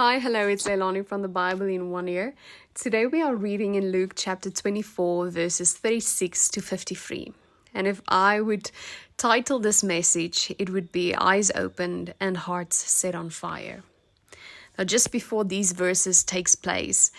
Hi, hello, it's Leilani from the Bible in 1 Year. Today we are reading in Luke chapter 24, verses 36 to 53. And if I would title this message, it would be Eyes Opened and Hearts Set on Fire. Now, just before these verses takes place,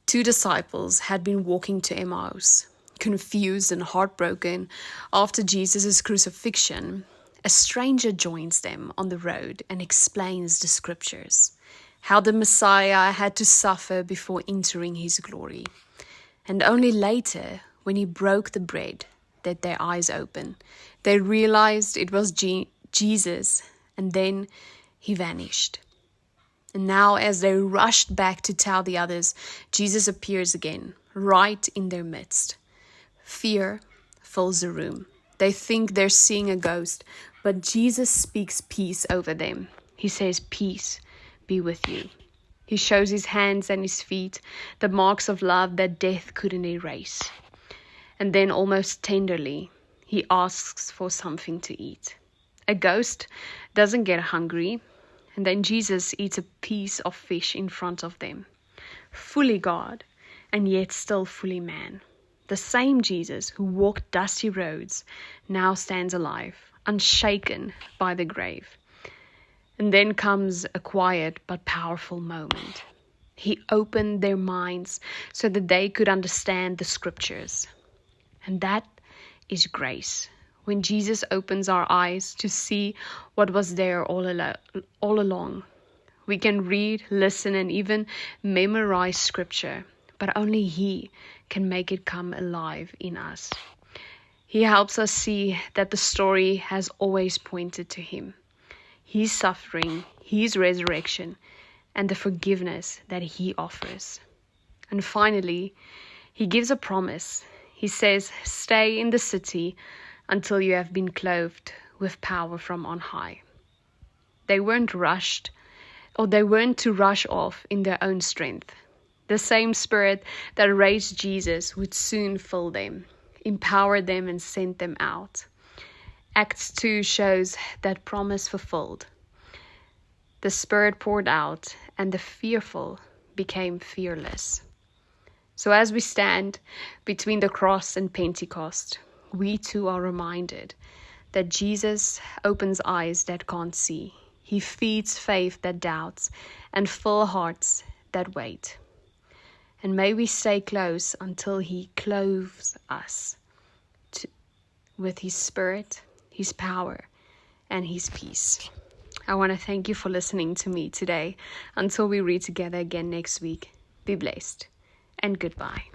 two disciples had been walking to Emmaus, confused and heartbroken after Jesus' crucifixion. A stranger joins them on the road and explains the scriptures, how the Messiah had to suffer before entering his glory. And only later, when he broke the bread, that their eyes opened. They realized it was Jesus, and then he vanished. And now, as they rushed back to tell the others, Jesus appears again, right in their midst. Fear fills the room. They think they're seeing a ghost, but Jesus speaks peace over them. He says, "Peace be with you." He shows his hands and his feet, the marks of love that death couldn't erase. And then, almost tenderly, he asks for something to eat. A ghost doesn't get hungry, and then Jesus eats a piece of fish in front of them. Fully God, and yet still fully man. The same Jesus who walked dusty roads now stands alive, unshaken by the grave. And then comes a quiet but powerful moment. He opened their minds so that they could understand the scriptures. And that is grace. When Jesus opens our eyes to see what was there all along. We can read, listen, and even memorize scripture, but only He can make it come alive in us. He helps us see that the story has always pointed to Him. His suffering, His resurrection, and the forgiveness that He offers. And finally, He gives a promise. He says, "Stay in the city until you have been clothed with power from on high." They weren't to rush off in their own strength. The same Spirit that raised Jesus would soon fill them, empower them, and send them out. Acts 2 shows that promise fulfilled. The Spirit poured out, and the fearful became fearless. So as we stand between the cross and Pentecost, we too are reminded that Jesus opens eyes that can't see. He feeds faith that doubts and full hearts that wait. And may we stay close until He clothes us with His Spirit, His power, and His peace. I want to thank you for listening to me today. Until we read together again next week, be blessed and goodbye.